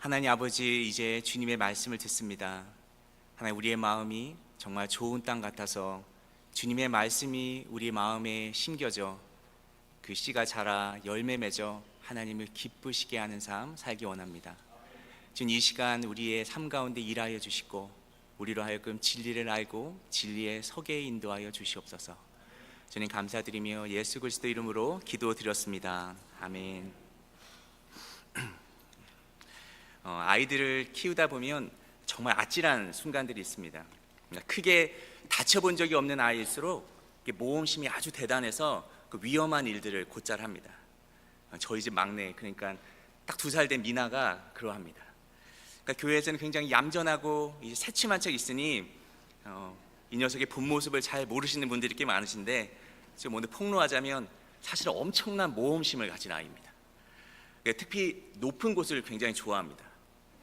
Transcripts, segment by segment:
하나님 아버지, 이제 주님의 말씀을 듣습니다. 하나님, 우리의 마음이 정말 좋은 땅 같아서 주님의 말씀이 우리 마음에 심겨져 그 씨가 자라 열매 맺어 하나님을 기쁘시게 하는 삶 살기 원합니다. 주님, 이 시간 우리의 삶 가운데 일하여 주시고 우리로 하여금 진리를 알고 진리의 서게 인도하여 주시옵소서. 주님 감사드리며 예수 그리스도 이름으로 기도드렸습니다. 아멘. 아이들을 키우다 보면 정말 아찔한 순간들이 있습니다. 크게 다쳐본 적이 없는 아이일수록 모험심이 아주 대단해서 그 위험한 일들을 곧잘 합니다. 저희 집 막내, 그러니까 딱 2살 된 미나가 그러합니다. 그러니까 교회에서는 굉장히 얌전하고 새침한 척 있으니 이 녀석의 본 모습을 잘 모르시는 분들이 꽤 많으신데, 지금 오늘 폭로하자면 사실 엄청난 모험심을 가진 아이입니다. 특히 높은 곳을 굉장히 좋아합니다.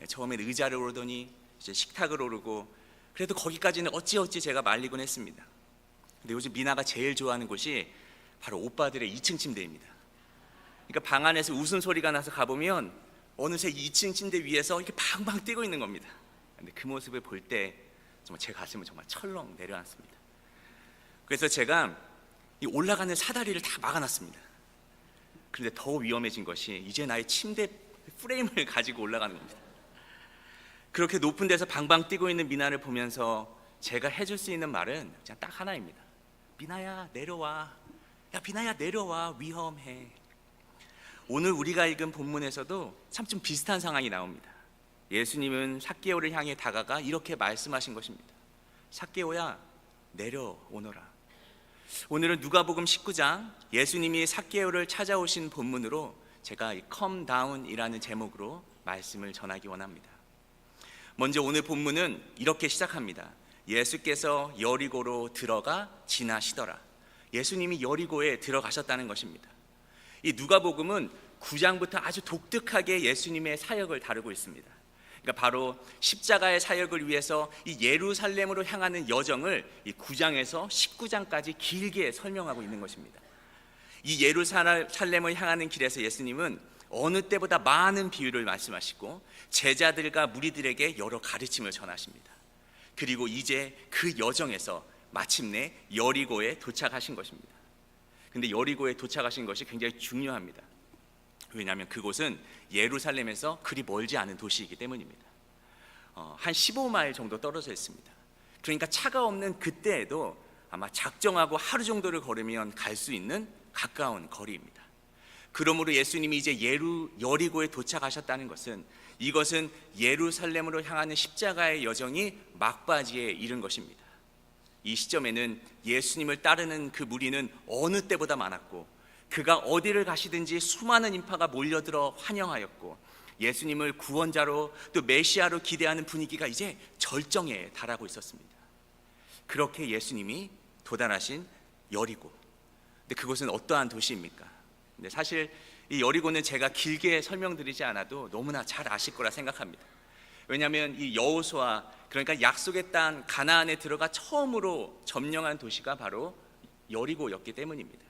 처음엔 의자를 오르더니 이제 식탁을 오르고, 그래도 거기까지는 어찌어찌 제가 말리곤 했습니다. 근데 요즘 미나가 제일 좋아하는 곳이 바로 오빠들의 2층 침대입니다. 그러니까 방 안에서 웃음소리가 나서 가보면 어느새 2층 침대 위에서 이렇게 방방 뛰고 있는 겁니다. 근데 그 모습을 볼 때 정말 제 가슴은 정말 철렁 내려앉습니다. 그래서 제가 이 올라가는 사다리를 다 막아놨습니다. 그런데 더 위험해진 것이 이제 나의 침대 프레임을 가지고 올라가는 겁니다. 그렇게 높은 데서 방방 뛰고 있는 미나를 보면서 제가 해줄 수 있는 말은 그냥 딱 하나입니다. 미나야 내려와. 야 미나야 내려와, 위험해. 오늘 우리가 읽은 본문에서도 참 좀 비슷한 상황이 나옵니다. 예수님은 삭개오를 향해 다가가 이렇게 말씀하신 것입니다. 삭개오야 내려오너라. 오늘은 누가복음 19장 예수님이 삭개오를 찾아오신 본문으로 제가 이 Come Down이라는 제목으로 말씀을 전하기 원합니다. 먼저 오늘 본문은 이렇게 시작합니다. 예수께서 여리고로 들어가 지나시더라. 예수님이 여리고에 들어가셨다는 것입니다. 이 누가복음은 9장부터 아주 독특하게 예수님의 사역을 다루고 있습니다. 그러니까 바로 십자가의 사역을 위해서 이 예루살렘으로 향하는 여정을 이 9장에서 19장까지 길게 설명하고 있는 것입니다. 이 예루살렘을 향하는 길에서 예수님은 어느 때보다 많은 비유를 말씀하시고 제자들과 무리들에게 여러 가르침을 전하십니다. 그리고 이제 그 여정에서 마침내 여리고에 도착하신 것입니다. 근데 여리고에 도착하신 것이 굉장히 중요합니다. 왜냐하면 그곳은 예루살렘에서 그리 멀지 않은 도시이기 때문입니다. 한 15마일 정도 떨어져 있습니다. 그러니까 차가 없는 그때에도 아마 작정하고 하루 정도를 걸으면 갈 수 있는 가까운 거리입니다. 그러므로 예수님이 이제 여리고에 도착하셨다는 것은, 이것은 예루살렘으로 향하는 십자가의 여정이 막바지에 이른 것입니다. 이 시점에는 예수님을 따르는 그 무리는 어느 때보다 많았고, 그가 어디를 가시든지 수많은 인파가 몰려들어 환영하였고, 예수님을 구원자로 또 메시아로 기대하는 분위기가 이제 절정에 달하고 있었습니다. 그렇게 예수님이 도달하신 여리고, 근데 그곳은 어떠한 도시입니까? 근데 사실 이 여리고는 제가 길게 설명드리지 않아도 너무나 잘 아실 거라 생각합니다. 왜냐하면 이 여호수아, 그러니까 약속의 땅 가나안에 들어가 처음으로 점령한 도시가 바로 여리고였기 때문입니다.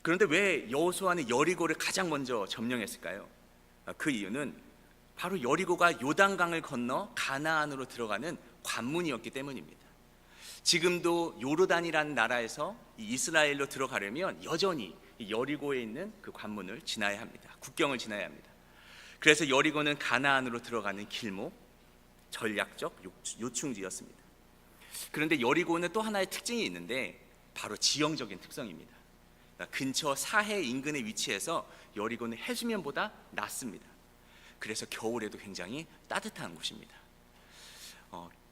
그런데 왜 여호수아는 여리고를 가장 먼저 점령했을까요? 그 이유는 바로 여리고가 요단강을 건너 가나안으로 들어가는 관문이었기 때문입니다. 지금도 요르단이라는 나라에서 이스라엘로 들어가려면 여전히 여리고에 있는 그 관문을 지나야 합니다. 국경을 지나야 합니다. 그래서 여리고는 가나안으로 들어가는 길목, 전략적 요충지였습니다. 그런데 여리고는 또 하나의 특징이 있는데 바로 지형적인 특성입니다. 근처 사해 인근에 위치해서 여리고는 해수면보다 낮습니다. 그래서 겨울에도 굉장히 따뜻한 곳입니다.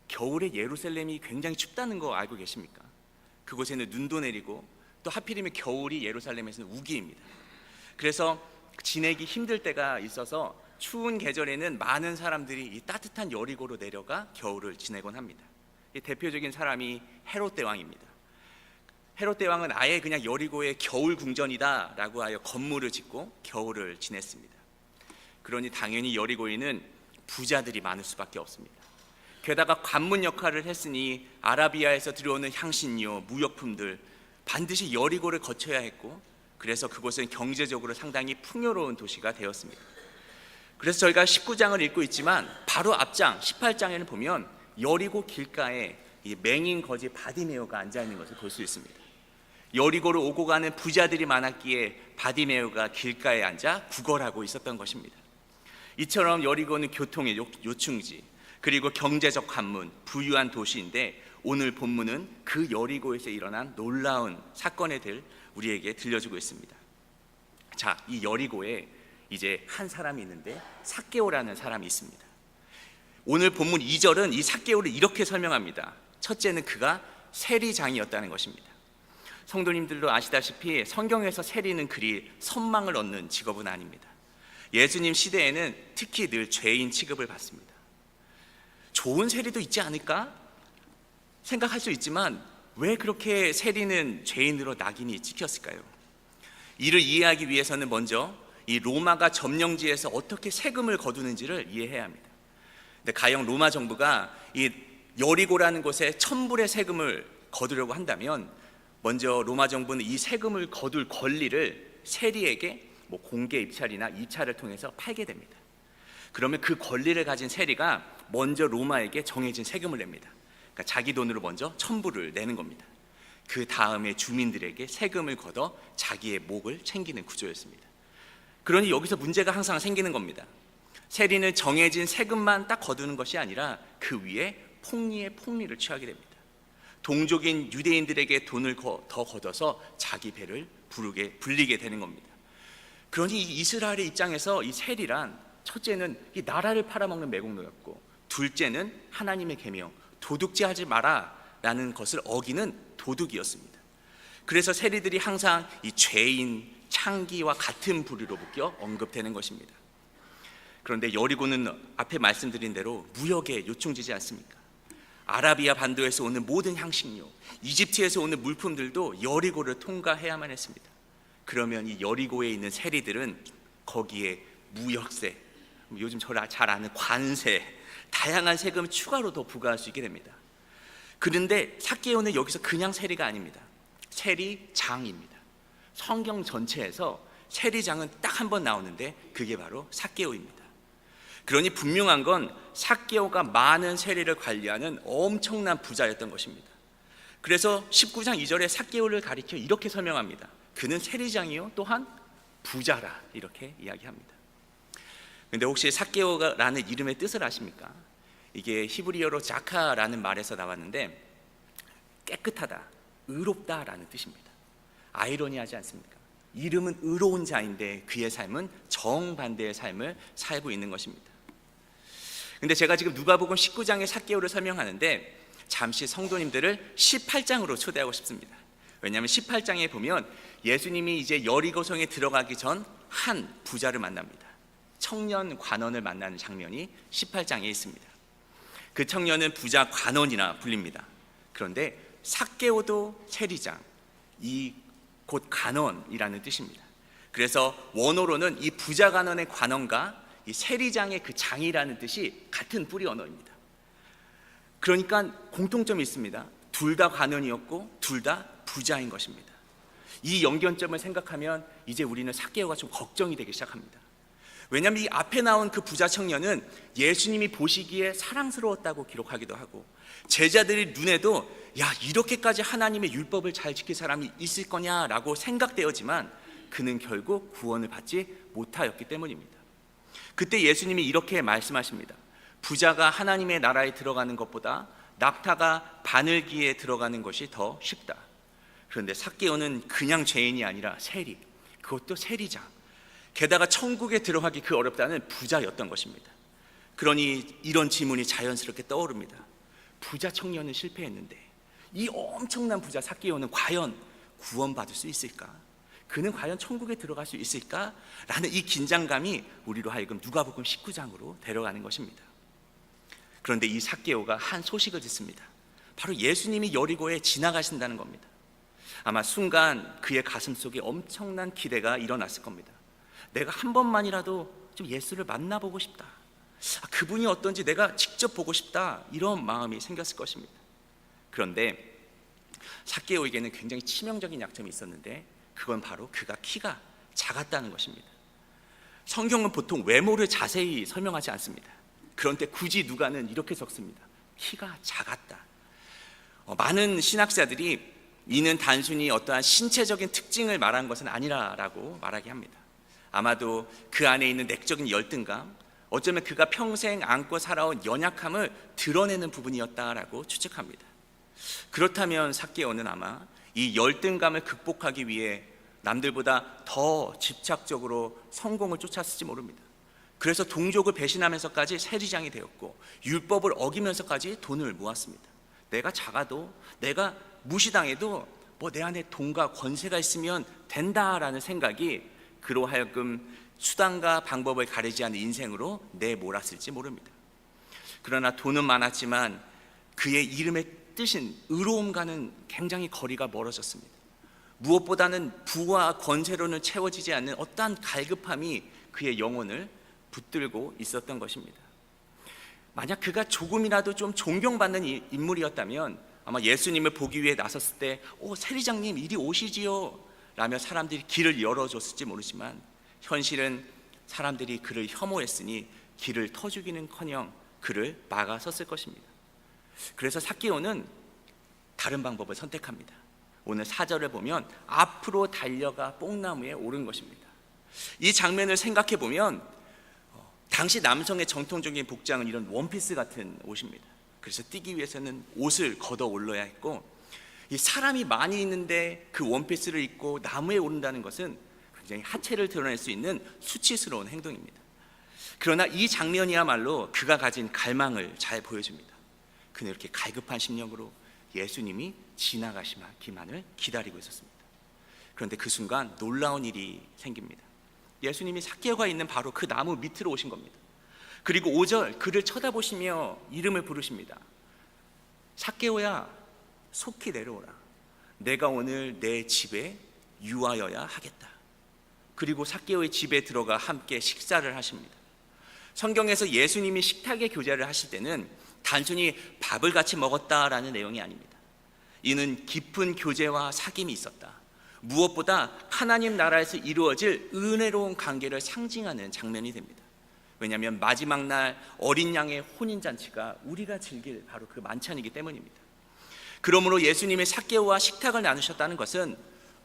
겨울에 예루살렘이 굉장히 춥다는 거 알고 계십니까? 그곳에는 눈도 내리고 또 하필이면 겨울이 예루살렘에서는 우기입니다. 그래서 지내기 힘들 때가 있어서 추운 계절에는 많은 사람들이 이 따뜻한 여리고로 내려가 겨울을 지내곤 합니다. 이 대표적인 사람이 헤롯 대왕입니다. 헤롯 대왕은 아예 그냥 여리고의 겨울 궁전이다 라고 하여 건물을 짓고 겨울을 지냈습니다. 그러니 당연히 여리고에는 부자들이 많을 수밖에 없습니다. 게다가 관문 역할을 했으니 아라비아에서 들어오는 향신료, 무역품들 반드시 여리고를 거쳐야 했고, 그래서 그곳은 경제적으로 상당히 풍요로운 도시가 되었습니다. 그래서 저희가 19장을 읽고 있지만 바로 앞장 18장에는 보면 여리고 길가에 이 맹인 거지 바디메오가 앉아 있는 것을 볼 수 있습니다. 여리고를 오고 가는 부자들이 많았기에 바디메오가 길가에 앉아 구걸하고 있었던 것입니다. 이처럼 여리고는 교통의 요충지, 그리고 경제적 관문, 부유한 도시인데 오늘 본문은 그 여리고에서 일어난 놀라운 사건에 대해 우리에게 들려주고 있습니다. 자, 이 여리고에 이제 한 사람이 있는데 삭개오라는 사람이 있습니다. 오늘 본문 2절은 이 삭개오를 이렇게 설명합니다. 첫째는 그가 세리장이었다는 것입니다. 성도님들도 아시다시피 성경에서 세리는 그리 선망을 얻는 직업은 아닙니다. 예수님 시대에는 특히 늘 죄인 취급을 받습니다. 좋은 세리도 있지 않을까 생각할 수 있지만 왜 그렇게 세리는 죄인으로 낙인이 찍혔을까요? 이를 이해하기 위해서는 먼저 이 로마가 점령지에서 어떻게 세금을 거두는지를 이해해야 합니다. 근데 가령 로마 정부가 이 여리고라는 곳에 1000불의 세금을 거두려고 한다면 먼저 로마 정부는 이 세금을 거둘 권리를 세리에게 공개 입찰이나 입찰을 통해서 팔게 됩니다. 그러면 그 권리를 가진 세리가 먼저 로마에게 정해진 세금을 냅니다. 그러니까 자기 돈으로 먼저 1000불을 내는 겁니다. 그 다음에 주민들에게 세금을 걷어 자기의 목을 챙기는 구조였습니다. 그러니 여기서 문제가 항상 생기는 겁니다. 세리는 정해진 세금만 딱 거두는 것이 아니라 그 위에 폭리의 폭리를 취하게 됩니다. 동족인 유대인들에게 돈을 더 걷어서 자기 배를 불리게 되는 겁니다. 그러니 이 이스라엘의 입장에서 이 세리란 첫째는 이 나라를 팔아먹는 매국노였고, 둘째는 하나님의 계명 도둑질하지 마라 라는 것을 어기는 도둑이었습니다. 그래서 세리들이 항상 이 죄인, 창기와 같은 부류로 묶여 언급되는 것입니다. 그런데 여리고는 앞에 말씀드린 대로 무역의 요충지지 않습니까? 아라비아 반도에서 오는 모든 향신료, 이집트에서 오는 물품들도 여리고를 통과해야만 했습니다. 그러면 이 여리고에 있는 세리들은 거기에 무역세, 요즘 저를 잘 아는 관세, 다양한 세금을 추가로 더 부과할 수 있게 됩니다. 그런데 삭개오는 여기서 그냥 세리가 아닙니다. 세리장입니다. 성경 전체에서 세리장은 딱 한 번 나오는데 그게 바로 삭개오입니다. 그러니 분명한 건 삭개오가 많은 세리를 관리하는 엄청난 부자였던 것입니다. 그래서 19장 2절에 삭개오를 가리켜 이렇게 설명합니다. 그는 세리장이요 또한 부자라, 이렇게 이야기합니다. 근데 혹시 삭개오라는 이름의 뜻을 아십니까? 이게 히브리어로 자카라는 말에서 나왔는데 깨끗하다, 의롭다라는 뜻입니다. 아이러니하지 않습니까? 이름은 의로운 자인데 그의 삶은 정반대의 삶을 살고 있는 것입니다. 근데 제가 지금 누가복음 19장의 삭개오를 설명하는데 잠시 성도님들을 18장으로 초대하고 싶습니다. 왜냐하면 18장에 보면 예수님이 이제 여리고성에 들어가기 전 한 부자를 만납니다. 청년 관원을 만나는 장면이 18장에 있습니다. 그 청년은 부자 관원이라 불립니다. 그런데 삭개오도 세리장, 이 곧 관원이라는 뜻입니다. 그래서 원어로는 이 부자 관원의 관원과 이 세리장의 그 장이라는 뜻이 같은 뿌리 언어입니다. 그러니까 공통점이 있습니다. 둘 다 관원이었고 둘 다 부자인 것입니다. 이 연결점을 생각하면 이제 우리는 삭개오가 좀 걱정이 되기 시작합니다. 왜냐하면 이 앞에 나온 그 부자 청년은 예수님이 보시기에 사랑스러웠다고 기록하기도 하고, 제자들의 눈에도 야, 이렇게까지 하나님의 율법을 잘 지킬 사람이 있을 거냐라고 생각되었지만 그는 결국 구원을 받지 못하였기 때문입니다. 그때 예수님이 이렇게 말씀하십니다. 부자가 하나님의 나라에 들어가는 것보다 낙타가 바늘기에 들어가는 것이 더 쉽다. 그런데 삭개오는 그냥 죄인이 아니라 세리, 그것도 세리장, 게다가 천국에 들어가기 그 어렵다는 부자였던 것입니다. 그러니 이런 질문이 자연스럽게 떠오릅니다. 부자 청년은 실패했는데 이 엄청난 부자 삭개오는 과연 구원받을 수 있을까? 그는 과연 천국에 들어갈 수 있을까? 라는 이 긴장감이 우리로 하여금 누가복음 19장으로 데려가는 것입니다. 그런데 이 삭개오가 한 소식을 듣습니다. 바로 예수님이 여리고에 지나가신다는 겁니다. 아마 순간 그의 가슴 속에 엄청난 기대가 일어났을 겁니다. 내가 한 번만이라도 좀 예수를 만나보고 싶다, 그분이 어떤지 내가 직접 보고 싶다, 이런 마음이 생겼을 것입니다. 그런데 삭개오에게는 굉장히 치명적인 약점이 있었는데 그건 바로 그가 키가 작았다는 것입니다. 성경은 보통 외모를 자세히 설명하지 않습니다. 그런데 굳이 누가는 이렇게 적습니다. 키가 작았다. 많은 신학자들이 이는 단순히 어떠한 신체적인 특징을 말한 것은 아니라라고 말하게 합니다. 아마도 그 안에 있는 내적인 열등감, 어쩌면 그가 평생 안고 살아온 연약함을 드러내는 부분이었다라고 추측합니다. 그렇다면 삭개오는 아마 이 열등감을 극복하기 위해 남들보다 더 집착적으로 성공을 쫓았을지 모릅니다. 그래서 동족을 배신하면서까지 세리장이 되었고 율법을 어기면서까지 돈을 모았습니다. 내가 작아도, 내가 무시당해도 내 안에 돈과 권세가 있으면 된다라는 생각이 그로 하여금 수단과 방법을 가리지 않는 인생으로 내몰았을지 모릅니다. 그러나 돈은 많았지만 그의 이름의 뜻인 의로움과는 굉장히 거리가 멀어졌습니다. 무엇보다는 부와 권세로는 채워지지 않는 어떠한 갈급함이 그의 영혼을 붙들고 있었던 것입니다. 만약 그가 조금이라도 좀 존경받는 인물이었다면 아마 예수님을 보기 위해 나섰을 때 세리장님 이리 오시지요 라며 사람들이 길을 열어줬을지 모르지만 현실은 사람들이 그를 혐오했으니 길을 터주기는커녕 그를 막아섰을 것입니다. 그래서 삭개오는 다른 방법을 선택합니다. 오늘 4절을 보면 앞으로 달려가 뽕나무에 오른 것입니다. 이 장면을 생각해 보면 당시 남성의 정통적인 복장은 이런 원피스 같은 옷입니다. 그래서 뛰기 위해서는 옷을 걷어 올라야 했고, 이 사람이 많이 있는데 그 원피스를 입고 나무에 오른다는 것은 굉장히 하체를 드러낼 수 있는 수치스러운 행동입니다. 그러나 이 장면이야말로 그가 가진 갈망을 잘 보여줍니다. 그는 이렇게 갈급한 심령으로 예수님이 지나가시기만을 기다리고 있었습니다. 그런데 그 순간 놀라운 일이 생깁니다. 예수님이 삭개오가 있는 바로 그 나무 밑으로 오신 겁니다. 그리고 5절 그를 쳐다보시며 이름을 부르십니다. 삭개오야, 속히 내려오라. 내가 오늘 내 집에 유하여야 하겠다. 그리고 삭개오의 집에 들어가 함께 식사를 하십니다. 성경에서 예수님이 식탁에 교제를 하실 때는 단순히 밥을 같이 먹었다라는 내용이 아닙니다. 이는 깊은 교제와 사귐이 있었다. 무엇보다 하나님 나라에서 이루어질 은혜로운 관계를 상징하는 장면이 됩니다. 왜냐하면 마지막 날 어린 양의 혼인잔치가 우리가 즐길 바로 그 만찬이기 때문입니다. 그러므로 예수님이 삭개오와 식탁을 나누셨다는 것은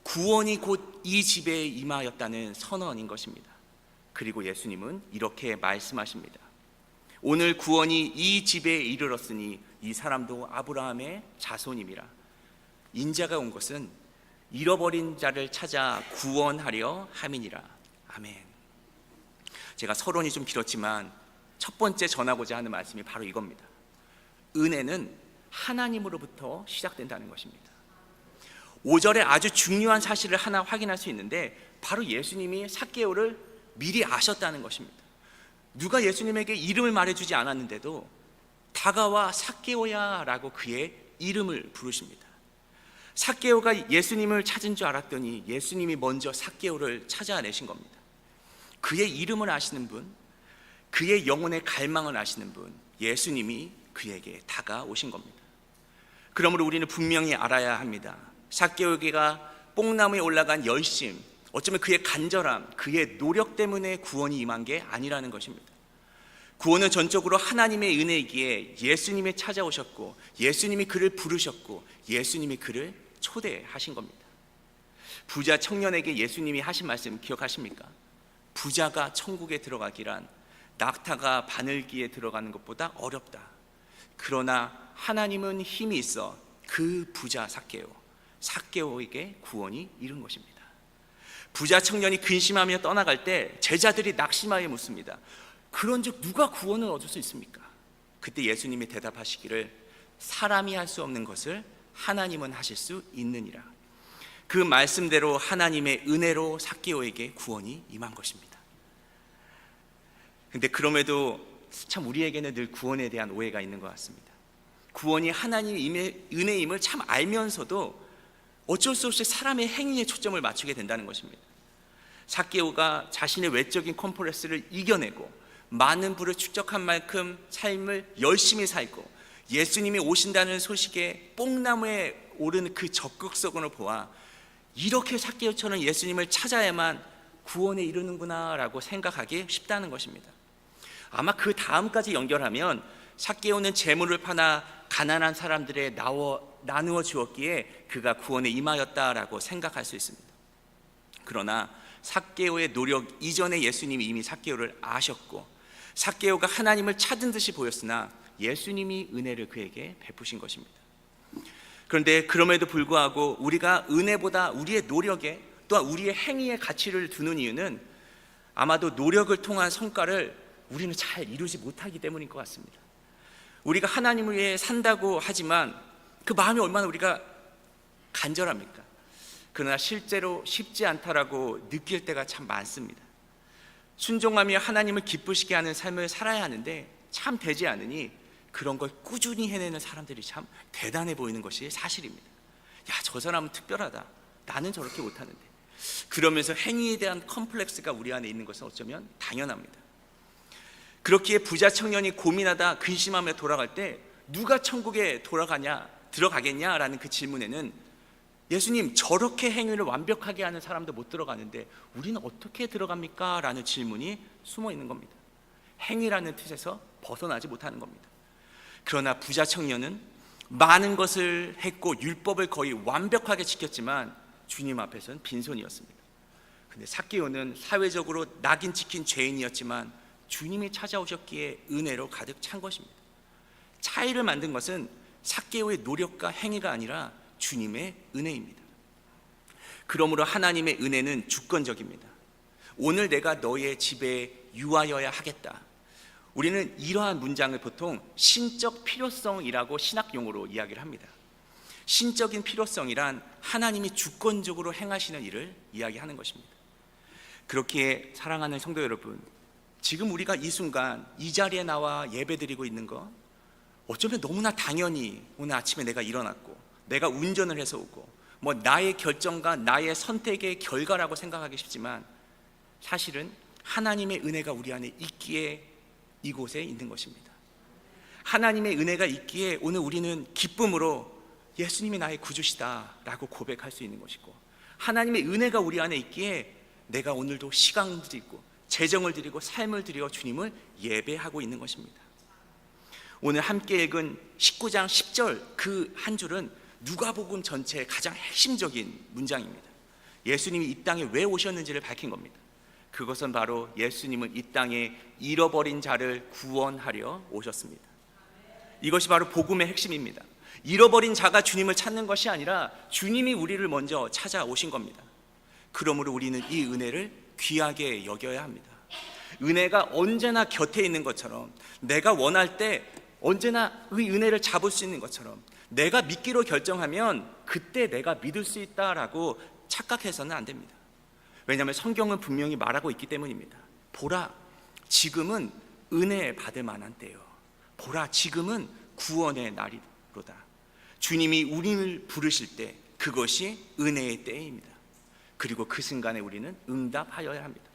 구원이 곧 이 집에 임하였다는 선언인 것입니다. 그리고 예수님은 이렇게 말씀하십니다. 오늘 구원이 이 집에 이르렀으니 이 사람도 아브라함의 자손임이라. 인자가 온 것은 잃어버린 자를 찾아 구원하려 함이니라. 아멘. 제가 서론이 좀 길었지만 첫 번째 전하고자 하는 말씀이 바로 이겁니다. 은혜는 하나님으로부터 시작된다는 것입니다. 5절에 아주 중요한 사실을 하나 확인할 수 있는데 바로 예수님이 삭개오를 미리 아셨다는 것입니다. 누가 예수님에게 이름을 말해주지 않았는데도 다가와 삭개오야 라고 그의 이름을 부르십니다. 삭개오가 예수님을 찾은 줄 알았더니 예수님이 먼저 삭개오를 찾아내신 겁니다. 그의 이름을 아시는 분, 그의 영혼의 갈망을 아시는 분, 예수님이 그에게 다가오신 겁니다. 그러므로 우리는 분명히 알아야 합니다. 삭개오에게가 뽕나무에 올라간 열심, 어쩌면 그의 간절함, 그의 노력 때문에 구원이 임한 게 아니라는 것입니다. 구원은 전적으로 하나님의 은혜이기에 예수님이 찾아오셨고 예수님이 그를 부르셨고 예수님이 그를 초대하신 겁니다. 부자 청년에게 예수님이 하신 말씀 기억하십니까? 부자가 천국에 들어가기란 낙타가 바늘기에 들어가는 것보다 어렵다. 그러나 하나님은 힘이 있어 그 부자 삭개오에게 구원이 이른 것입니다. 부자 청년이 근심하며 떠나갈 때 제자들이 낙심하여 묻습니다. 그런즉 누가 구원을 얻을 수 있습니까? 그때 예수님이 대답하시기를 사람이 할 수 없는 것을 하나님은 하실 수 있느니라. 그 말씀대로 하나님의 은혜로 삭개오에게 구원이 임한 것입니다. 근데 그럼에도 참 우리에게는 늘 구원에 대한 오해가 있는 것 같습니다. 구원이 하나님의 은혜임을 참 알면서도 어쩔 수 없이 사람의 행위에 초점을 맞추게 된다는 것입니다. 삭개오가 자신의 외적인 컴플렉스를 이겨내고 많은 부를 축적한 만큼 삶을 열심히 살고 예수님이 오신다는 소식에 뽕나무에 오르는 그 적극성을 보아 이렇게 삭개오처럼 예수님을 찾아야만 구원에 이르는구나라고 생각하기 쉽다는 것입니다. 아마 그 다음까지 연결하면 삭개오는 재물을 파나 가난한 사람들에 나누어 주었기에 그가 구원에 임하였다라고 생각할 수 있습니다. 그러나 삭개오의 노력 이전에 예수님이 이미 삭개오를 아셨고 삭개오가 하나님을 찾은 듯이 보였으나 예수님이 은혜를 그에게 베푸신 것입니다. 그런데 그럼에도 불구하고 우리가 은혜보다 우리의 노력에 또한 우리의 행위에 가치를 두는 이유는 아마도 노력을 통한 성과를 우리는 잘 이루지 못하기 때문인 것 같습니다. 우리가 하나님을 위해 산다고 하지만 그 마음이 얼마나 우리가 간절합니까? 그러나 실제로 쉽지 않다라고 느낄 때가 참 많습니다. 순종하며 하나님을 기쁘시게 하는 삶을 살아야 하는데 참 되지 않으니 그런 걸 꾸준히 해내는 사람들이 참 대단해 보이는 것이 사실입니다. 야, 저 사람은 특별하다. 나는 저렇게 못하는데. 그러면서 행위에 대한 컴플렉스가 우리 안에 있는 것은 어쩌면 당연합니다. 그렇기에 부자 청년이 고민하다 근심하며 돌아갈 때 누가 천국에 들어가겠냐라는 그 질문에는 예수님, 저렇게 행위를 완벽하게 하는 사람도 못 들어가는데 우리는 어떻게 들어갑니까? 라는 질문이 숨어 있는 겁니다. 행위라는 틀에서 벗어나지 못하는 겁니다. 그러나 부자 청년은 많은 것을 했고 율법을 거의 완벽하게 지켰지만 주님 앞에서는 빈손이었습니다. 근데 삭개오는 사회적으로 낙인 찍힌 죄인이었지만 주님이 찾아오셨기에 은혜로 가득 찬 것입니다. 차이를 만든 것은 삭개오의 노력과 행위가 아니라 주님의 은혜입니다. 그러므로 하나님의 은혜는 주권적입니다. 오늘 내가 너의 집에 유하여야 하겠다. 우리는 이러한 문장을 보통 신적 필요성이라고 신학 용어로 이야기를 합니다. 신적인 필요성이란 하나님이 주권적으로 행하시는 일을 이야기하는 것입니다. 그렇기에 사랑하는 성도 여러분, 지금 우리가 이 순간 이 자리에 나와 예배드리고 있는 거 어쩌면 너무나 당연히 오늘 아침에 내가 일어났고 내가 운전을 해서 오고 뭐 나의 결정과 나의 선택의 결과라고 생각하기 쉽지만 사실은 하나님의 은혜가 우리 안에 있기에 이곳에 있는 것입니다. 하나님의 은혜가 있기에 오늘 우리는 기쁨으로 예수님이 나의 구주시다 라고 고백할 수 있는 것이고, 하나님의 은혜가 우리 안에 있기에 내가 오늘도 시간을 드리고 재정을 드리고 삶을 드려 주님을 예배하고 있는 것입니다. 오늘 함께 읽은 19장 10절 그 한 줄은 누가복음 전체의 가장 핵심적인 문장입니다. 예수님이 이 땅에 왜 오셨는지를 밝힌 겁니다. 그것은 바로 예수님은 이 땅에 잃어버린 자를 구원하려 오셨습니다. 이것이 바로 복음의 핵심입니다. 잃어버린 자가 주님을 찾는 것이 아니라 주님이 우리를 먼저 찾아오신 겁니다. 그러므로 우리는 이 은혜를 귀하게 여겨야 합니다. 은혜가 언제나 곁에 있는 것처럼, 내가 원할 때 언제나 이 은혜를 잡을 수 있는 것처럼, 내가 믿기로 결정하면 그때 내가 믿을 수 있다라고 착각해서는 안 됩니다. 왜냐하면 성경은 분명히 말하고 있기 때문입니다. 보라, 지금은 은혜 받을 만한 때요. 보라, 지금은 구원의 날이로다. 주님이 우리를 부르실 때 그것이 은혜의 때입니다. 그리고 그 순간에 우리는 응답하여야 합니다.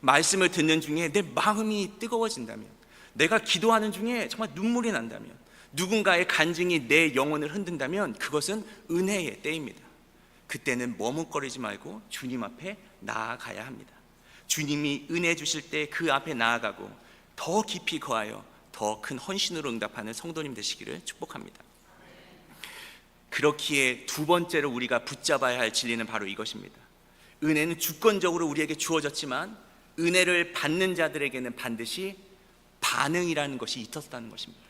말씀을 듣는 중에 내 마음이 뜨거워진다면, 내가 기도하는 중에 정말 눈물이 난다면, 누군가의 간증이 내 영혼을 흔든다면 그것은 은혜의 때입니다. 그때는 머뭇거리지 말고 주님 앞에 나아가야 합니다. 주님이 은혜 주실 때 그 앞에 나아가고 더 깊이 거하여 더 큰 헌신으로 응답하는 성도님 되시기를 축복합니다. 그렇기에 두 번째로 우리가 붙잡아야 할 진리는 바로 이것입니다. 은혜는 주권적으로 우리에게 주어졌지만 은혜를 받는 자들에게는 반드시 반응이라는 것이 있었다는 것입니다.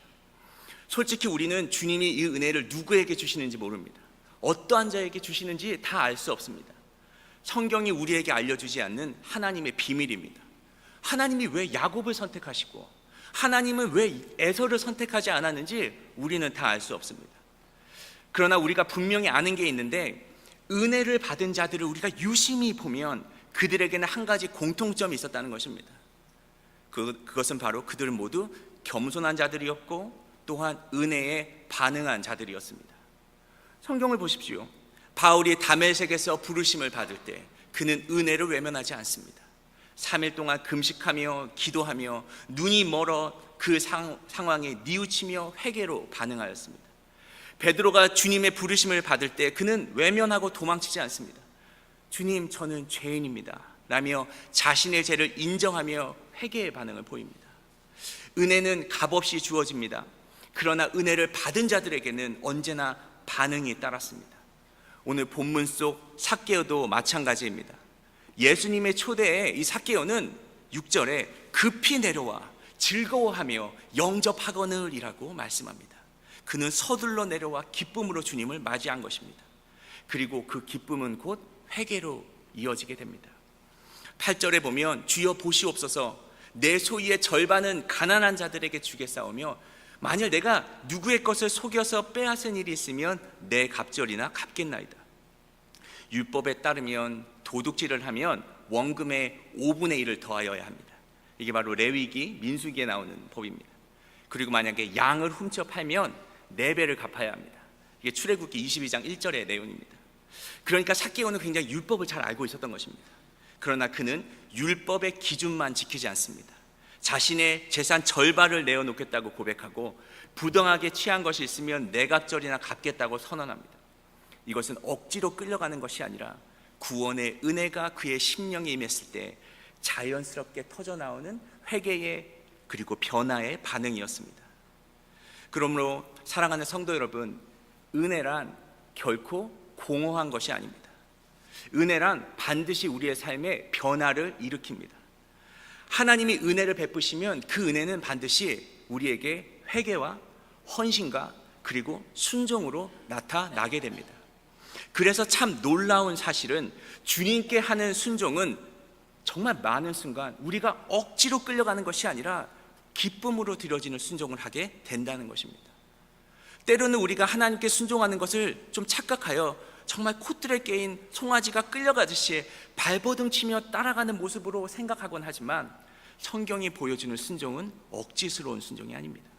솔직히 우리는 주님이 이 은혜를 누구에게 주시는지 모릅니다. 어떠한 자에게 주시는지 다 알 수 없습니다. 성경이 우리에게 알려주지 않는 하나님의 비밀입니다. 하나님이 왜 야곱을 선택하시고 하나님은 왜 에서를 선택하지 않았는지 우리는 다 알 수 없습니다. 그러나 우리가 분명히 아는 게 있는데, 은혜를 받은 자들을 우리가 유심히 보면 그들에게는 한 가지 공통점이 있었다는 것입니다. 그것은 바로 그들은 모두 겸손한 자들이었고 또한 은혜에 반응한 자들이었습니다. 성경을 보십시오. 바울이 다메섹에서 부르심을 받을 때 그는 은혜를 외면하지 않습니다. 3일 동안 금식하며 기도하며 눈이 멀어 그 상황에 뉘우치며 회개로 반응하였습니다. 베드로가 주님의 부르심을 받을 때 그는 외면하고 도망치지 않습니다. 주님, 저는 죄인입니다. 라며 자신의 죄를 인정하며 회개의 반응을 보입니다. 은혜는 값없이 주어집니다. 그러나 은혜를 받은 자들에게는 언제나 반응이 따랐습니다. 오늘 본문 속 삭개오도 마찬가지입니다. 예수님의 초대에 이 삭개오는 6절에 급히 내려와 즐거워하며 영접하거늘이라고 말씀합니다. 그는 서둘러 내려와 기쁨으로 주님을 맞이한 것입니다. 그리고 그 기쁨은 곧 회개로 이어지게 됩니다. 8절에 보면 주여 보시옵소서 내 소유의 절반은 가난한 자들에게 주겠사오며 만일 내가 누구의 것을 속여서 빼앗은 일이 있으면 내 갑절이나 갚겠나이다. 율법에 따르면 도둑질을 하면 원금의 5분의 1을 더하여야 합니다. 이게 바로 레위기, 민수기에 나오는 법입니다. 그리고 만약에 양을 훔쳐 팔면 4배를 갚아야 합니다. 이게 출애굽기 22장 1절의 내용입니다. 그러니까 삭개오는 굉장히 율법을 잘 알고 있었던 것입니다. 그러나 그는 율법의 기준만 지키지 않습니다. 자신의 재산 절반을 내어놓겠다고 고백하고 부당하게 취한 것이 있으면 내갑절이나 갚겠다고 선언합니다. 이것은 억지로 끌려가는 것이 아니라 구원의 은혜가 그의 심령에 임했을 때 자연스럽게 터져나오는 회개의 그리고 변화의 반응이었습니다. 그러므로 사랑하는 성도 여러분, 은혜란 결코 공허한 것이 아닙니다. 은혜란 반드시 우리의 삶에 변화를 일으킵니다. 하나님이 은혜를 베푸시면 그 은혜는 반드시 우리에게 회개와 헌신과 그리고 순종으로 나타나게 됩니다. 그래서 참 놀라운 사실은 주님께 하는 순종은 정말 많은 순간 우리가 억지로 끌려가는 것이 아니라 기쁨으로 드려지는 순종을 하게 된다는 것입니다. 때로는 우리가 하나님께 순종하는 것을 좀 착각하여 정말 콧들에 깨인 송아지가 끌려가듯이 발버둥 치며 따라가는 모습으로 생각하곤 하지만 성경이 보여주는 순종은 억지스러운 순종이 아닙니다.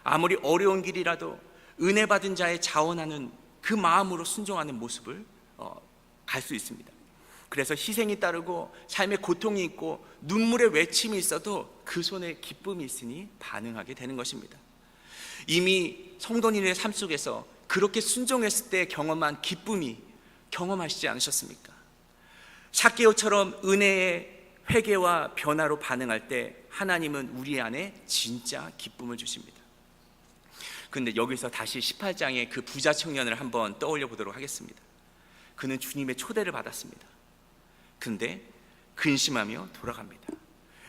아무리 어려운 길이라도 은혜 받은 자의 자원하는 그 마음으로 순종하는 모습을 갈 수 있습니다. 그래서 희생이 따르고 삶의 고통이 있고 눈물의 외침이 있어도 그 손에 기쁨이 있으니 반응하게 되는 것입니다. 이미 성도님의 삶 속에서 그렇게 순종했을 때 경험한 기쁨이 경험하시지 않으셨습니까? 삭개오처럼 은혜의 회개와 변화로 반응할 때 하나님은 우리 안에 진짜 기쁨을 주십니다. 그런데 여기서 다시 18장의 그 부자 청년을 한번 떠올려 보도록 하겠습니다. 그는 주님의 초대를 받았습니다. 근데 근심하며 돌아갑니다.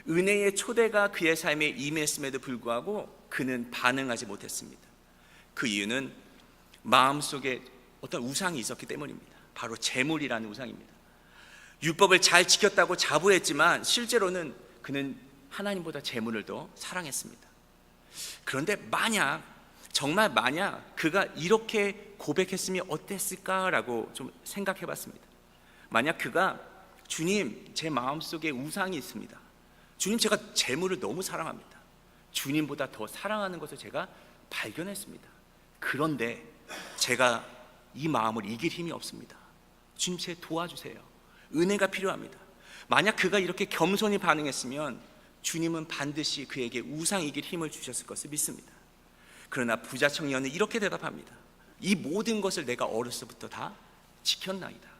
은혜의 초대가 그의 삶에 임했음에도 불구하고 그는 반응하지 못했습니다. 그 이유는 마음속에 어떤 우상이 있었기 때문입니다. 바로 재물이라는 우상입니다. 율법을 잘 지켰다고 자부했지만 실제로는 그는 하나님보다 재물을 더 사랑했습니다. 그런데 정말 만약 그가 이렇게 고백했으면 어땠을까라고 좀 생각해 봤습니다. 만약 그가 주님, 제 마음속에 우상이 있습니다. 주님, 제가 재물을 너무 사랑합니다. 주님보다 더 사랑하는 것을 제가 발견했습니다. 그런데 제가 이 마음을 이길 힘이 없습니다. 주님, 제 도와주세요. 은혜가 필요합니다. 만약 그가 이렇게 겸손히 반응했으면 주님은 반드시 그에게 우상 이길 힘을 주셨을 것을 믿습니다. 그러나 부자 청년은 이렇게 대답합니다. 이 모든 것을 내가 어려서부터 다 지켰나이다.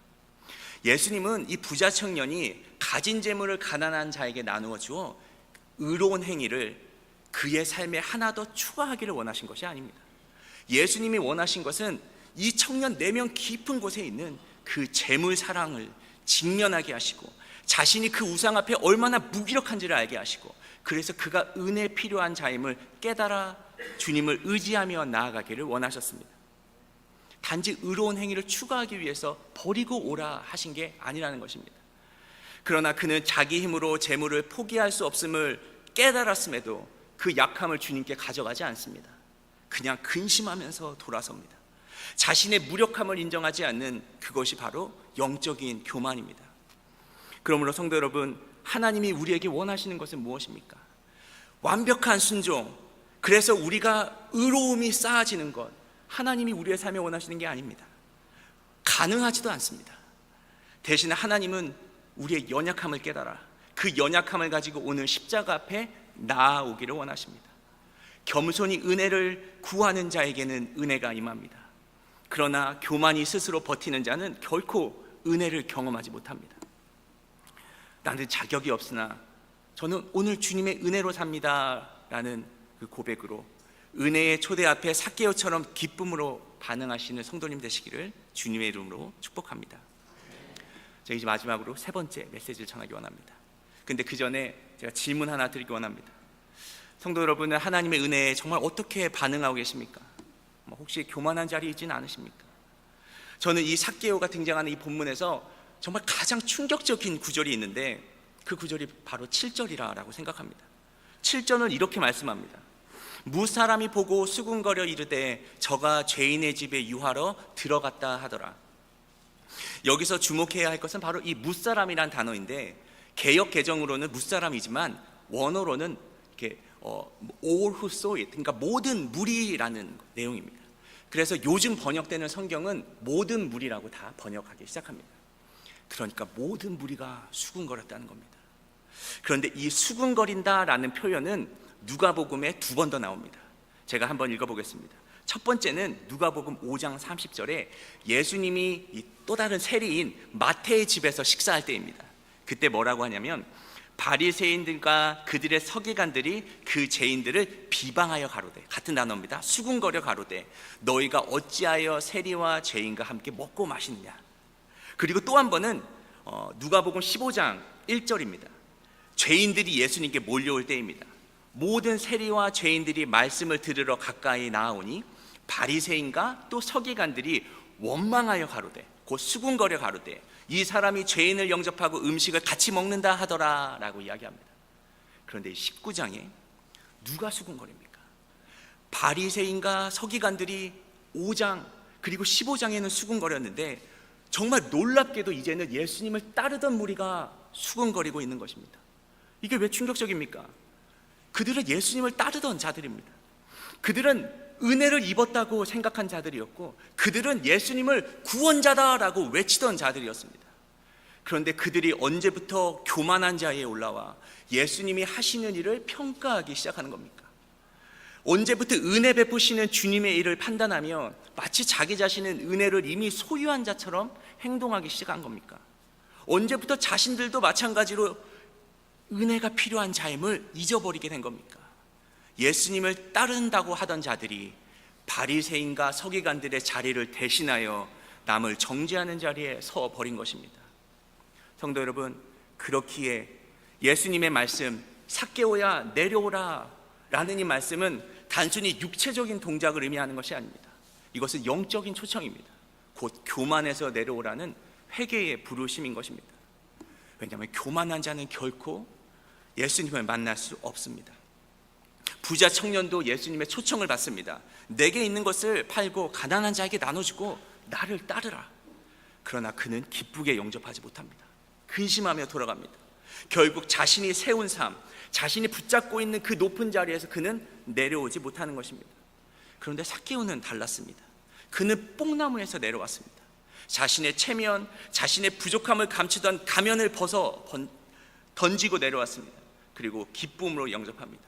예수님은 이 부자 청년이 가진 재물을 가난한 자에게 나누어 주어 의로운 행위를 그의 삶에 하나 더 추가하기를 원하신 것이 아닙니다. 예수님이 원하신 것은 이 청년 내면 깊은 곳에 있는 그 재물 사랑을 직면하게 하시고 자신이 그 우상 앞에 얼마나 무기력한지를 알게 하시고 그래서 그가 은혜 필요한 자임을 깨달아 주님을 의지하며 나아가기를 원하셨습니다. 단지 의로운 행위를 추가하기 위해서 버리고 오라 하신 게 아니라는 것입니다. 그러나 그는 자기 힘으로 재물을 포기할 수 없음을 깨달았음에도 그 약함을 주님께 가져가지 않습니다. 그냥 근심하면서 돌아섭니다. 자신의 무력함을 인정하지 않는 그것이 바로 영적인 교만입니다. 그러므로 성도 여러분, 하나님이 우리에게 원하시는 것은 무엇입니까? 완벽한 순종, 그래서 우리가 의로움이 쌓아지는 것, 하나님이 우리의 삶에 원하시는 게 아닙니다. 가능하지도 않습니다. 대신에 하나님은 우리의 연약함을 깨달아 그 연약함을 가지고 오늘 십자가 앞에 나아오기를 원하십니다. 겸손히 은혜를 구하는 자에게는 은혜가 임합니다. 그러나 교만이 스스로 버티는 자는 결코 은혜를 경험하지 못합니다. 나는 자격이 없으나 저는 오늘 주님의 은혜로 삽니다 라는 그 고백으로 은혜의 초대 앞에 삭개오처럼 기쁨으로 반응하시는 성도님 되시기를 주님의 이름으로 축복합니다. 자, 이제 마지막으로 세 번째 메시지를 전하기 원합니다. 근데 그 전에 제가 질문 하나 드리기 원합니다. 성도 여러분은 하나님의 은혜에 정말 어떻게 반응하고 계십니까? 혹시 교만한 자리에 있지는 않으십니까? 저는 이 삭개오가 등장하는 이 본문에서 정말 가장 충격적인 구절이 있는데 그 구절이 바로 7절이라고 생각합니다. 7절은 이렇게 말씀합니다. 무사람이 보고 수군거려 이르되 저가 죄인의 집에 유하러 들어갔다 하더라. 여기서 주목해야 할 것은 바로 이 무사람이란 단어인데 개역 개정으로는 무사람이지만 원어로는 이렇게 all who saw it, 그러니까 모든 무리라는 내용입니다. 그래서 요즘 번역되는 성경은 모든 무리라고 다 번역하기 시작합니다. 그러니까 모든 무리가 수군거렸다는 겁니다. 그런데 이 수군거린다라는 표현은 누가복음에 2번 더 나옵니다. 제가 한번 읽어보겠습니다. 첫 번째는 누가복음 5장 30절에 예수님이 또 다른 세리인 마태의 집에서 식사할 때입니다. 그때 뭐라고 하냐면 바리새인들과 그들의 서기관들이 그 죄인들을 비방하여 가로되, 같은 단어입니다. 수군거려 가로되 너희가 어찌하여 세리와 죄인과 함께 먹고 마시느냐. 그리고 또 한 번은 누가복음 15장 1절입니다. 죄인들이 예수님께 몰려올 때입니다. 모든 세리와 죄인들이 말씀을 들으러 가까이 나아오니 바리새인과 또 서기관들이 원망하여 가로되, 곧 수군거려 가로되 이 사람이 죄인을 영접하고 음식을 같이 먹는다 하더라 라고 이야기합니다. 그런데 19장에 누가 수군거립니까? 바리새인과 서기관들이 5장 그리고 15장에는 수군거렸는데 정말 놀랍게도 이제는 예수님을 따르던 무리가 수군거리고 있는 것입니다. 이게 왜 충격적입니까? 그들은 예수님을 따르던 자들입니다. 그들은 은혜를 입었다고 생각한 자들이었고 그들은 예수님을 구원자다라고 외치던 자들이었습니다. 그런데 그들이 언제부터 교만한 자리에 올라와 예수님이 하시는 일을 평가하기 시작하는 겁니까? 언제부터 은혜 베푸시는 주님의 일을 판단하며 마치 자기 자신은 은혜를 이미 소유한 자처럼 행동하기 시작한 겁니까? 언제부터 자신들도 마찬가지로 은혜가 필요한 자임을 잊어버리게 된 겁니까? 예수님을 따른다고 하던 자들이 바리새인과 서기관들의 자리를 대신하여 남을 정죄하는 자리에 서 버린 것입니다. 성도 여러분, 그렇기에 예수님의 말씀 삭개오야 내려오라 라는 이 말씀은 단순히 육체적인 동작을 의미하는 것이 아닙니다. 이것은 영적인 초청입니다. 곧 교만에서 내려오라는 회개의 부르심인 것입니다. 왜냐하면 교만한 자는 결코 예수님을 만날 수 없습니다. 부자 청년도 예수님의 초청을 받습니다. 내게 있는 것을 팔고 가난한 자에게 나눠주고 나를 따르라. 그러나 그는 기쁘게 영접하지 못합니다. 근심하며 돌아갑니다. 결국 자신이 세운 삶, 자신이 붙잡고 있는 그 높은 자리에서 그는 내려오지 못하는 것입니다. 그런데 삭개오는 달랐습니다. 그는 뽕나무에서 내려왔습니다. 자신의 체면, 자신의 부족함을 감추던 가면을 벗어 던지고 내려왔습니다. 그리고 기쁨으로 영접합니다.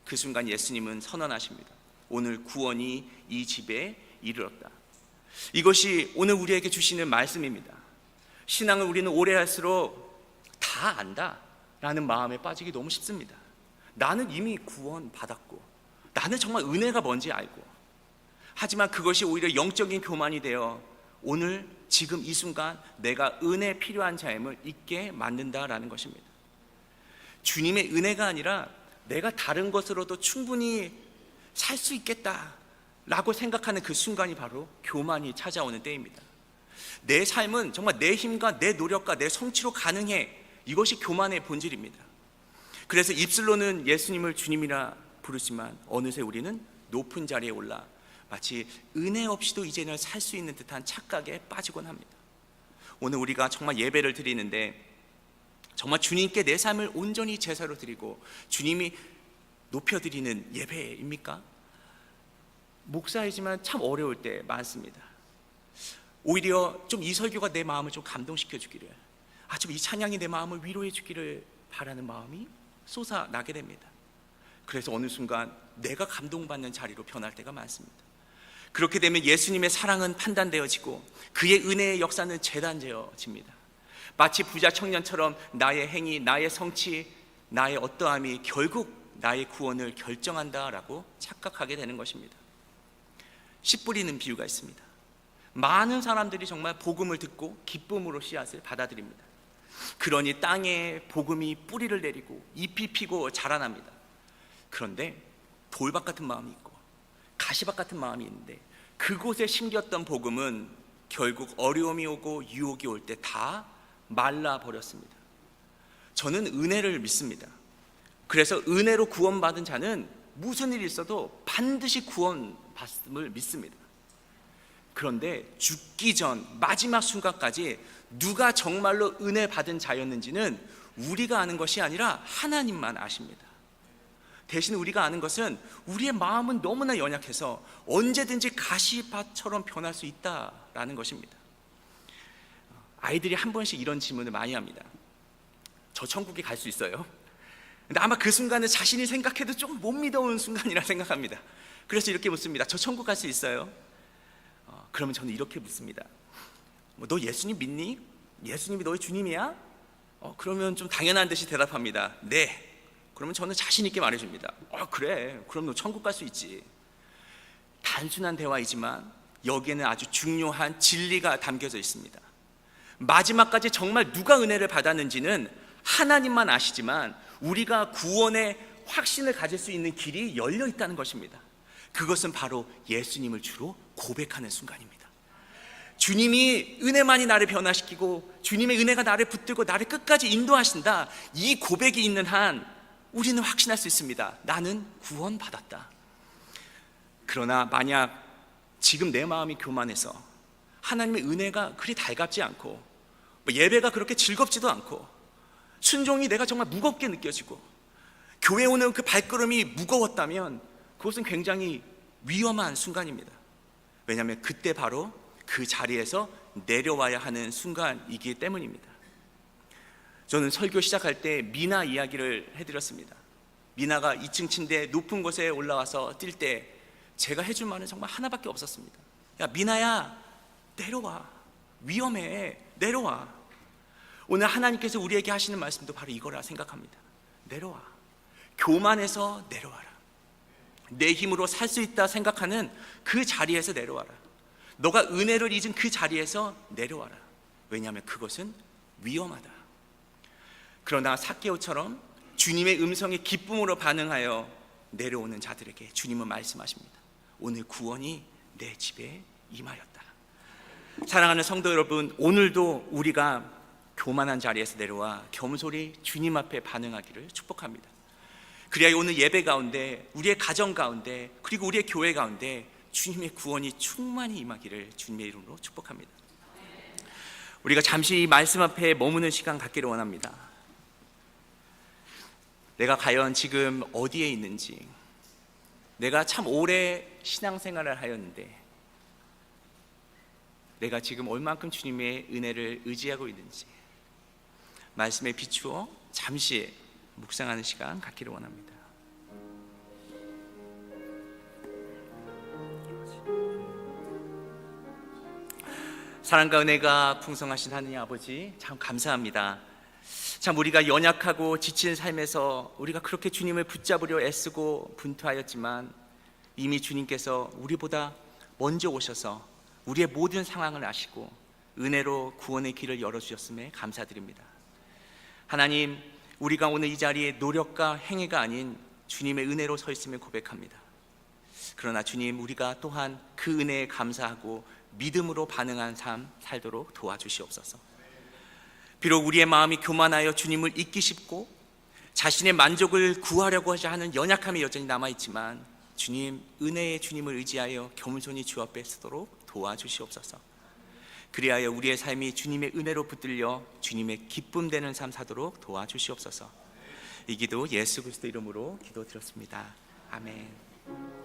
그 순간 예수님은 선언하십니다. 오늘 구원이 이 집에 이르렀다. 이것이 오늘 우리에게 주시는 말씀입니다. 신앙을 우리는 오래 할수록 다 안다 라는 마음에 빠지기 너무 쉽습니다. 나는 이미 구원 받았고 나는 정말 은혜가 뭔지 알고, 하지만 그것이 오히려 영적인 교만이 되어 오늘 지금 이 순간 내가 은혜 필요한 자임을 잊게 만든다라는 것입니다. 주님의 은혜가 아니라 내가 다른 것으로도 충분히 살 수 있겠다라고 생각하는 그 순간이 바로 교만이 찾아오는 때입니다. 내 삶은 정말 내 힘과 내 노력과 내 성취로 가능해. 이것이 교만의 본질입니다. 그래서 입술로는 예수님을 주님이라 부르지만 어느새 우리는 높은 자리에 올라 마치 은혜 없이도 이제는 살 수 있는 듯한 착각에 빠지곤 합니다. 오늘 우리가 정말 예배를 드리는데 정말 주님께 내 삶을 온전히 제사로 드리고 주님이 높여드리는 예배입니까? 목사이지만 참 어려울 때 많습니다. 오히려 좀 이 설교가 내 마음을 좀 감동시켜 주기를, 좀 이 찬양이 내 마음을 위로해 주기를 바라는 마음이 솟아나게 됩니다. 그래서 어느 순간 내가 감동받는 자리로 변할 때가 많습니다. 그렇게 되면 예수님의 사랑은 판단되어지고 그의 은혜의 역사는 재단되어집니다. 마치 부자 청년처럼 나의 행위, 나의 성취, 나의 어떠함이 결국 나의 구원을 결정한다라고 착각하게 되는 것입니다. 씨 뿌리는 비유가 있습니다. 많은 사람들이 정말 복음을 듣고 기쁨으로 씨앗을 받아들입니다. 그러니 땅에 복음이 뿌리를 내리고 잎이 피고 자라납니다. 그런데 돌밭 같은 마음이 있고 가시밭 같은 마음이 있는데, 그곳에 심겼던 복음은 결국 어려움이 오고 유혹이 올 때 다 말라버렸습니다. 저는 은혜를 믿습니다. 그래서 은혜로 구원받은 자는 무슨 일이 있어도 반드시 구원받음을 믿습니다. 그런데 죽기 전 마지막 순간까지 누가 정말로 은혜 받은 자였는지는 우리가 아는 것이 아니라 하나님만 아십니다. 대신 우리가 아는 것은 우리의 마음은 너무나 연약해서 언제든지 가시밭처럼 변할 수 있다라는 것입니다. 아이들이 한 번씩 이런 질문을 많이 합니다. 저 천국에 갈 수 있어요? 근데 아마 그 순간을 자신이 생각해도 좀 못 믿어온 순간이라 생각합니다. 그래서 이렇게 묻습니다. 저 천국 갈 수 있어요? 그러면 저는 이렇게 묻습니다. 너 예수님 믿니? 예수님이 너의 주님이야? 그러면 좀 당연한 듯이 대답합니다. 네. 그러면 저는 자신 있게 말해줍니다. 그래, 그럼 너 천국 갈 수 있지. 단순한 대화이지만 여기에는 아주 중요한 진리가 담겨져 있습니다. 마지막까지 정말 누가 은혜를 받았는지는 하나님만 아시지만 우리가 구원의 확신을 가질 수 있는 길이 열려 있다는 것입니다. 그것은 바로 예수님을 주로 고백하는 순간입니다. 주님이 은혜만이 나를 변화시키고 주님의 은혜가 나를 붙들고 나를 끝까지 인도하신다, 이 고백이 있는 한 우리는 확신할 수 있습니다. 나는 구원받았다. 그러나 만약 지금 내 마음이 교만해서 하나님의 은혜가 그리 달갑지 않고 예배가 그렇게 즐겁지도 않고 순종이 내가 정말 무겁게 느껴지고 교회 오는 그 발걸음이 무거웠다면 그것은 굉장히 위험한 순간입니다. 왜냐하면 그때 바로 그 자리에서 내려와야 하는 순간이기 때문입니다. 저는 설교 시작할 때 미나 이야기를 해드렸습니다. 미나가 2층 침대 높은 곳에 올라와서 뛸 때 제가 해줄 말은 정말 하나밖에 없었습니다. 야, 미나야, 내려와. 위험해. 내려와. 오늘 하나님께서 우리에게 하시는 말씀도 바로 이거라 생각합니다. 내려와. 교만해서 내려와라. 내 힘으로 살 수 있다 생각하는 그 자리에서 내려와라. 너가 은혜를 잊은 그 자리에서 내려와라. 왜냐하면 그것은 위험하다. 그러나 삭개오처럼 주님의 음성에 기쁨으로 반응하여 내려오는 자들에게 주님은 말씀하십니다. 오늘 구원이 내 집에 임하였다. 사랑하는 성도 여러분, 오늘도 우리가 교만한 자리에서 내려와 겸손히 주님 앞에 반응하기를 축복합니다. 그래야 오늘 예배 가운데, 우리의 가정 가운데, 그리고 우리의 교회 가운데 주님의 구원이 충만히 임하기를 주님의 이름으로 축복합니다. 우리가 잠시 이 말씀 앞에 머무는 시간 갖기를 원합니다. 내가 과연 지금 어디에 있는지, 내가 참 오래 신앙생활을 하였는데 내가 지금 얼만큼 주님의 은혜를 의지하고 있는지 말씀에 비추어 잠시 묵상하는 시간 갖기를 원합니다. 사랑과 은혜가 풍성하신 하느님 아버지, 참 감사합니다. 참 우리가 연약하고 지친 삶에서 우리가 그렇게 주님을 붙잡으려 애쓰고 분투하였지만 이미 주님께서 우리보다 먼저 오셔서 우리의 모든 상황을 아시고 은혜로 구원의 길을 열어주셨음에 감사드립니다. 하나님, 우리가 오늘 이 자리에 노력과 행위가 아닌 주님의 은혜로 서 있음을 고백합니다. 그러나 주님, 우리가 또한 그 은혜에 감사하고 믿음으로 반응한 삶 살도록 도와주시옵소서. 비록 우리의 마음이 교만하여 주님을 잊기 쉽고 자신의 만족을 구하려고 하는 연약함이 여전히 남아있지만 주님, 은혜의 주님을 의지하여 겸손히 주 앞에 서도록 도와주시옵소서. 그리하여 우리의 삶이 주님의 은혜로 붙들려 주님의 기쁨 되는 삶 사도록 도와주시옵소서. 이 기도 예수 그리스도 이름으로 기도드렸습니다. 아멘.